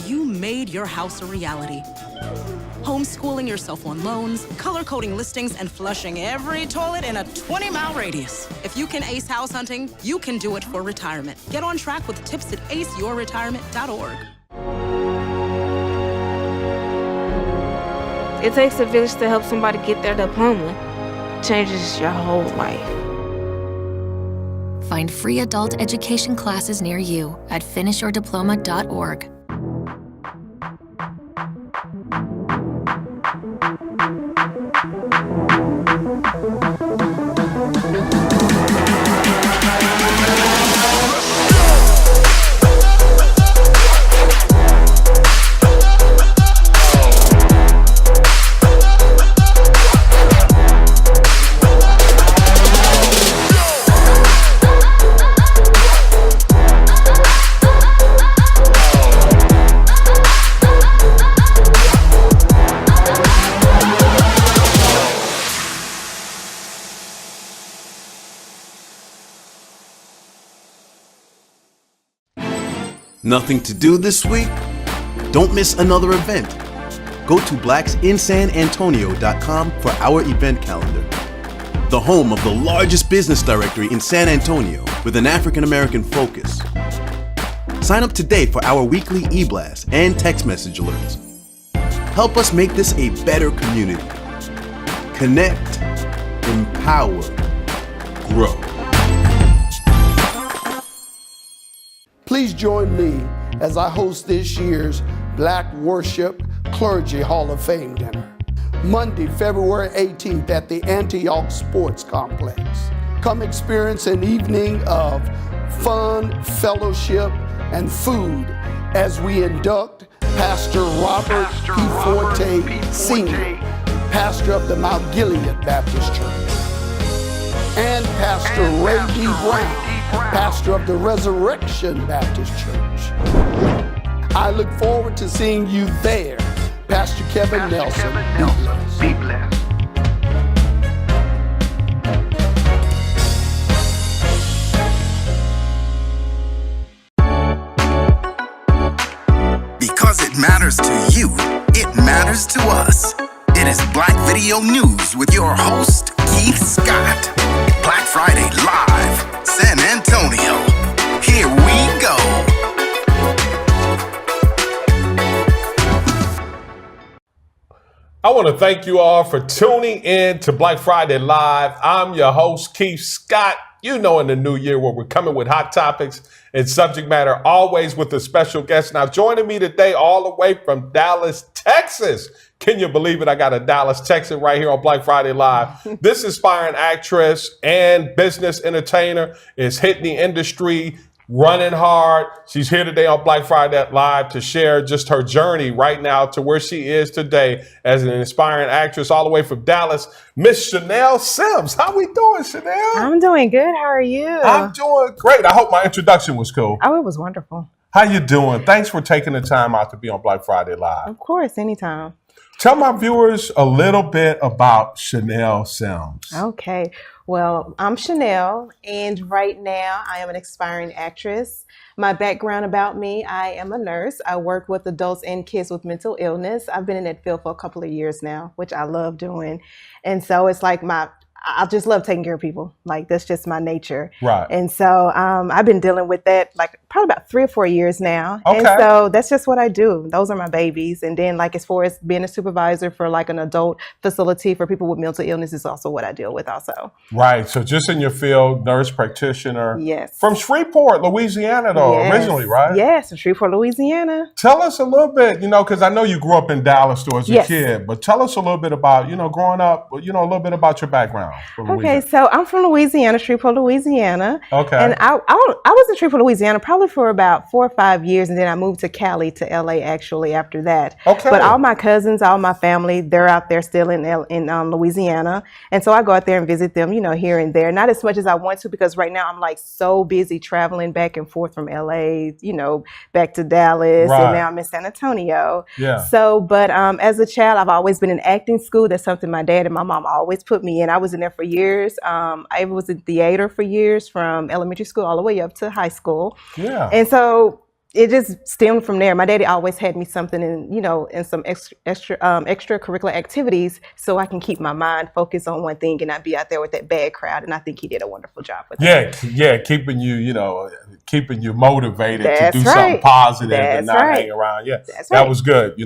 you made your house a reality. Homeschooling yourself on loans, color-coding listings, and flushing every toilet in a 20-mile radius. If you can ace house hunting, you can do it for retirement. Get on track with tips at aceyourretirement.org. It takes a village to help somebody get their diploma. Changes your whole life. Find free adult education classes near you at finishyourdiploma.org. Nothing to do this week? Don't miss another event. Go to blacksinsanantonio.com for our event calendar. The home of the largest business directory in San Antonio with an African American focus. Sign up today for our weekly e-blast and text message alerts. Help us make this a better community. Connect, empower, grow. Please join me as I host this year's Black Worship Clergy Hall of Fame dinner. Monday, February 18th at the Antioch Sports Complex. Come experience an evening of fun, fellowship, and food as we induct Pastor Robert P. Forte Sr., pastor of the Mount Gilead Baptist Church, and Pastor Ray D. Brown, pastor of the Resurrection Baptist Church. I look forward to seeing you there. Pastor Kevin Nelson, be blessed. Because it matters to you, it matters to us. It is Black Video News with your host, Keith Scott. Black Friday Live, San Antonio. Here we go. I want to thank you all for tuning in to Black Friday Live. I'm your host, Keith Scott. You know, in the new year where we're coming with hot topics and subject matter, always with a special guest. Now, joining me today all the way from Dallas, Texas. Can you believe it? I got a Dallas Texan right here on Black Friday Live. This inspiring actress and business entertainer is hitting the industry, running hard. She's here today on Black Friday Live to share just her journey right now to where she is today as an inspiring actress all the way from Dallas, Miss Shenell Sims. How we doing, Shenell? I'm doing good. How are you? I'm doing great. I hope my introduction was cool. Oh, it was wonderful. How you doing? Thanks for taking the time out to be on Black Friday Live. Of course, anytime. Tell my viewers a little bit about Shenell Sims. Okay. Well, I'm Shenell, and right now I am an aspiring actress. My background about me, I am a nurse. I work with adults and kids with mental illness. I've been in that field for a couple of years now, which I love doing. And so it's like I just love taking care of people. Like, that's just my nature. Right. And so I've been dealing with that like probably about 3 or 4 years now. Okay. And so that's just what I do. Those are my babies. And then like as far as being a supervisor for like an adult facility for people with mental illness is also what I deal with also. Right. So just in your field, nurse practitioner. Yes. From Shreveport, Louisiana, though, Yes. originally, right? Yes, from Shreveport, Louisiana. Tell us a little bit, because I know you grew up in Dallas though as a Yes. kid, but tell us a little bit about, growing up, a little bit about your background. from Okay, Louisiana. so I'm from Louisiana, Shreveport, Louisiana. Okay. And I was in Shreveport, Louisiana probably for about 4 or 5 years, and then I moved to Cali, to LA actually after that. Okay. But all my cousins, all my family, they're out there still in Louisiana. And so I go out there and visit them, here and there. Not as much as I want to because right now I'm like so busy traveling back and forth from LA, back to Dallas, Right. and now I'm in San Antonio. Yeah. So, but as a child, I've always been in acting school. That's something my dad and my mom always put me in. I was in there for years. I was in theater for years from elementary school all the way up to high school. Yeah. And so it just stemmed from there. My daddy always had me something in some extracurricular activities so I can keep my mind focused on one thing and not be out there with that bad crowd. And I think he did a wonderful job with that. Yeah, keeping you motivated to That's do something right. positive and That's not right. hang around. Yeah, That's that right. was good.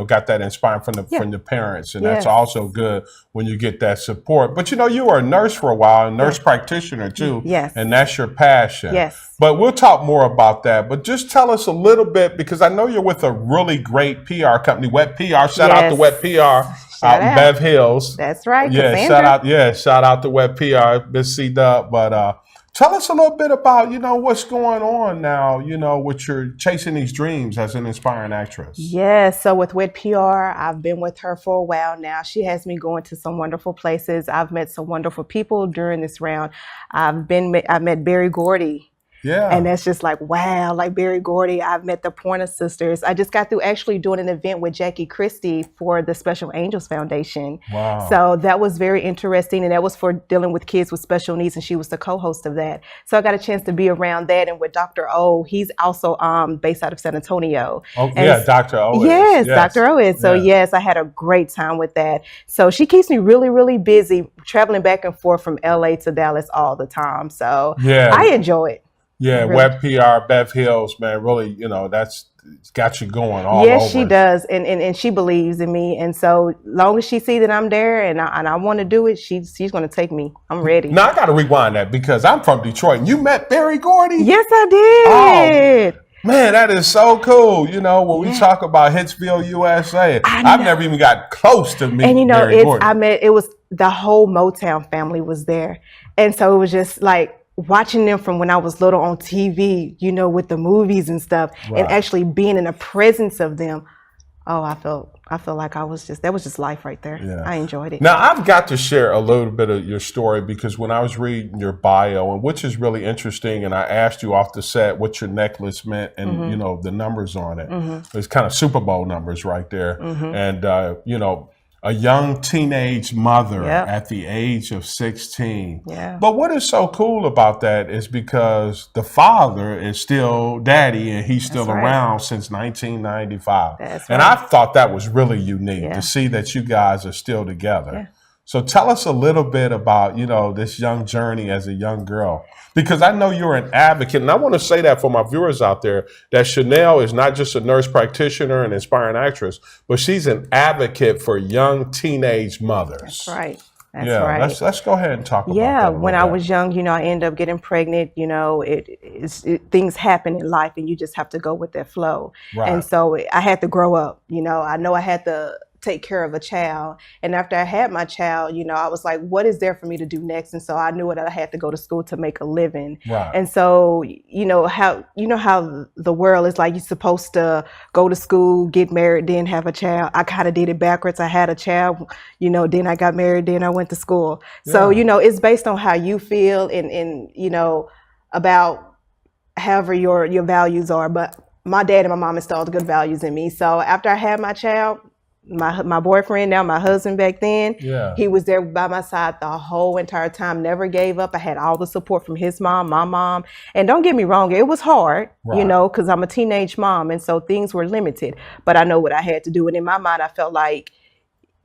Got that inspired from the parents, and that's Yes. also good when you get that support. But you were a nurse for a while, a nurse practitioner too. Yes. And that's your passion. Yes. But we'll talk more about that. But just tell us a little bit, because I know you're with a really great PR company, Wet PR. Shout out to Wet PR out in Bev Hills. That's right. Yeah, Cassandra. shout out to Wet PR, Miss C Dub. But tell us a little bit about, what's going on now, with your chasing these dreams as an inspiring actress. Yes. So with Wet PR, I've been with her for a while now. She has me going to some wonderful places. I've met some wonderful people during this round. I met Barry Gordy. Yeah. And that's just like, wow, like Barry Gordy. I've met the Pointer Sisters. I just got through actually doing an event with Jackie Christie for the Special Angels Foundation. Wow. So that was very interesting. And that was for dealing with kids with special needs. And she was the co-host of that. So I got a chance to be around that. And with Dr. O, he's also based out of San Antonio. Oh, yeah, Dr. O. Yes, Dr. O is. So yes, I had a great time with that. So she keeps me really, really busy, traveling back and forth from LA to Dallas all the time. So I enjoy it. Yeah, really. Web PR, Bev Hills, man, really, that's got you going all over. Yes, she does, and she believes in me, and so long as she sees that I'm there and I want to do it, she's going to take me. I'm ready. Now I got to rewind that, because I'm from Detroit, and you met Barry Gordy? Yes, I did. Oh, man, that is so cool. When we talk about Hitsville, USA, I've never even got close to meeting Barry Gordy. It was the whole Motown family was there, and so it was just like watching them from when I was little on TV, with the movies and stuff, and actually being in the presence of them. Oh, I felt like that was just life right there. Yeah. I enjoyed it. Now I've got to share a little bit of your story, because when I was reading your bio, and which is really interesting, and I asked you off the set what your necklace meant, and the numbers on it. It's kind of Super Bowl numbers right there, and a young teenage mother at the age of 16. Yeah. But what is so cool about that is because the father is still daddy, and he's still around since 1995. And I thought that was really unique to see that you guys are still together. Yeah. So tell us a little bit about, this young journey as a young girl, because I know you're an advocate. And I want to say that for my viewers out there, that Shenell is not just a nurse practitioner and inspiring actress, but she's an advocate for young teenage mothers. That's right. That's right. Let's go ahead and talk about that. Yeah, when I was young, I ended up getting pregnant. Things happen in life, and you just have to go with that flow. Right. And so I had to grow up. I know I had to take care of a child. And after I had my child, I was like, what is there for me to do next? And so I knew that I had to go to school to make a living. Right. And so, how the world is like, you're supposed to go to school, get married, then have a child. I kind of did it backwards. I had a child, then I got married, then I went to school. Yeah. So, it's based on how you feel and about however your values are. But my dad and my mom installed good values in me. So after I had my child, my boyfriend, now my husband back then, he was there by my side the whole entire time, never gave up. I had all the support from his mom, my mom. And don't get me wrong, it was hard, because I'm a teenage mom. And so things were limited. But I know what I had to do. And in my mind, I felt like,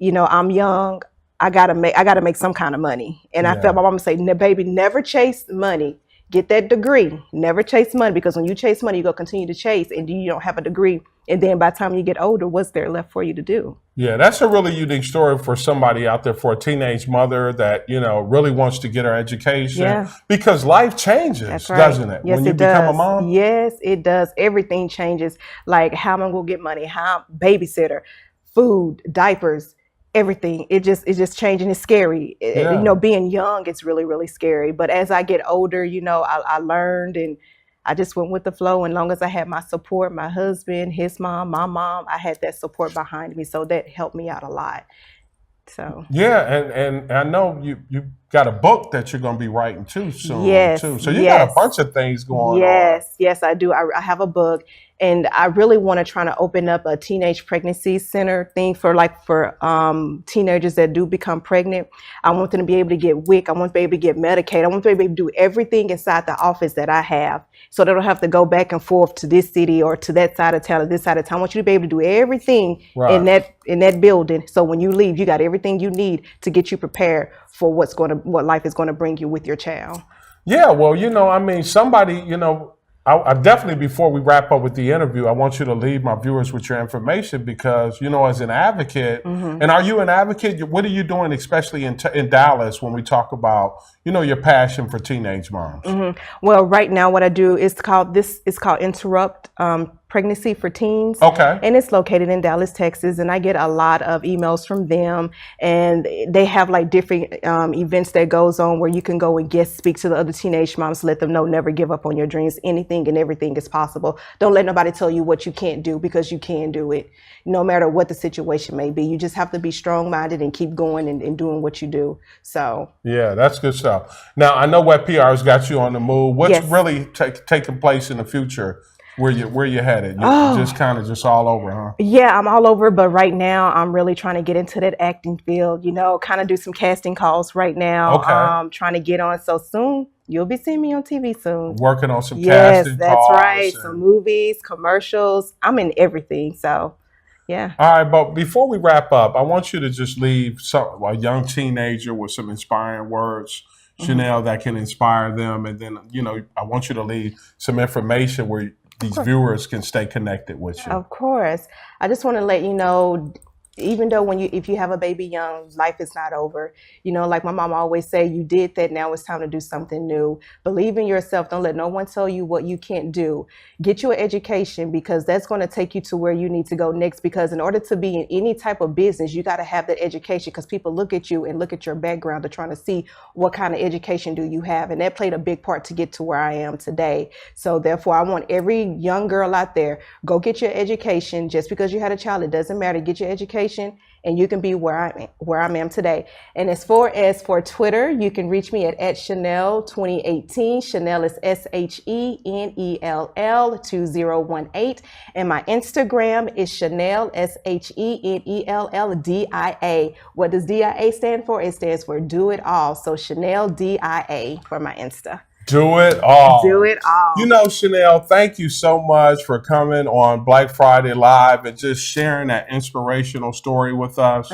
I'm young. I gotta make some kind of money. And I felt my mom say, baby, never chase money. Get that degree. Never chase money, because when you chase money, you're going to continue to chase, and you don't have a degree. And then by the time you get older, what's there left for you to do? Yeah, that's a really unique story for somebody out there, for a teenage mother that, really wants to get her education. Yeah. Because life changes, doesn't it? Yes, when you it become does. a mom? Yes, it does. Everything changes. Like, how am I going to get money? How babysitter, food, diapers, everything. It's just changing. It's scary. Being young, it's really, really scary. But as I get older, I learned, and I just went with the flow. And long as I had my support, my husband, his mom, my mom, I had that support behind me. So that helped me out a lot. So and I know you got a book that you're going to be writing too soon. Yes, too. So you got a bunch of things going on. Yes, I do. I have a book. And I really want to try to open up a teenage pregnancy center thing for teenagers that do become pregnant. I want them to be able to get WIC. I want them to be able to get Medicaid. I want them to be able to do everything inside the office that I have, so they don't have to go back and forth to this city or to that side of town or this side of town. I want you to be able to do everything in that building. So when you leave, you got everything you need to get you prepared for what life is going to bring you with your child. Yeah, well, somebody, I definitely, before we wrap up with the interview, I want you to leave my viewers with your information because, as an advocate, and are you an advocate? What are you doing, especially in Dallas, when we talk about, your passion for teenage moms? Well, right now what I do is called Interrupt Pregnancy for Teens. Okay. And it's located in Dallas, Texas. And I get a lot of emails from them. And they have like different events that goes on where you can go and guest speak to the other teenage moms, let them know never give up on your dreams. Anything and everything is possible. Don't let nobody tell you what you can't do, because you can do it. No matter what the situation may be. You just have to be strong-minded and keep going and doing what you do. So. Yeah, that's good stuff. Now, I know Wet PR has got you on the move. What's really taking place in the future? Where you headed? You're just all over, huh? Yeah, I'm all over, but right now I'm really trying to get into that acting field, kind of do some casting calls right now. Okay. Trying to get on, so soon you'll be seeing me on TV soon. Working on some casting calls. Yes, that's right. Some movies, commercials. I'm in everything, so yeah. All right, but before we wrap up, I want you to just leave a young teenager with some inspiring words, Shenell, that can inspire them. And then, I want you to leave some information where these viewers can stay connected with you. Of course. I just want to let you know, even though if you have a baby young, life is not over. Like my mom always say, you did that, now it's time to do something new. Believe in yourself. Don't let no one tell you what you can't do. Get you an education, because that's going to take you to where you need to go next. Because in order to be in any type of business, you got to have that education, because people look at you and look at your background. They're trying to see what kind of education do you have. And that played a big part to get to where I am today. So therefore, I want every young girl out there, go get your education. Just because you had a child, it doesn't matter. Get your education, and you can be where I am today. And as far as for Twitter, you can reach me at Shenell 2018. Shenell is Shenell 2018. And my Instagram is Shenell Shenelldia. What does DIA stand for? It stands for Do It All. So Shenell DIA for my Insta. Do it all. Do it all. Shenell, thank you so much for coming on Black Friday Live and just sharing that inspirational story with us.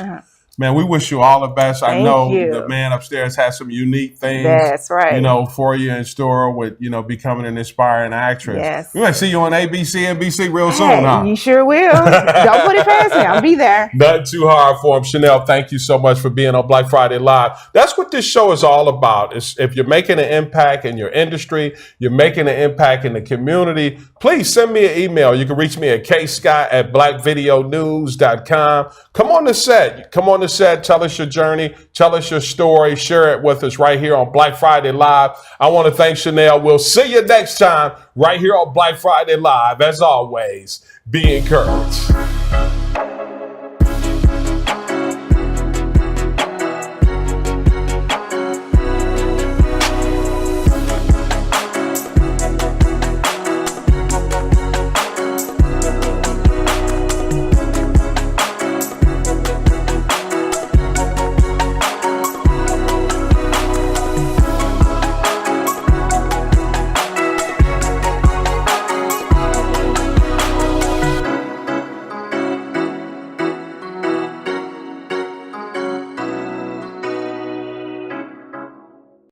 Man, we wish you all the best. I know the man upstairs has some unique things, that's right, for you in store with, becoming an inspiring actress. Yes. We might see you on ABC, NBC real soon, huh? You sure will. Don't put it past me. I'll be there. Nothing too hard for him. Shenell, thank you so much for being on Black Friday Live. That's what this show is all about. If you're making an impact in your industry, you're making an impact in the community, please send me an email. You can reach me at kscott@blackvideonews.com. Come on the set. Tell us your journey. Tell us your story. Share it with us right here on Black Friday Live. I want to thank Shenell. We'll see you next time right here on Black Friday Live. As always, be encouraged.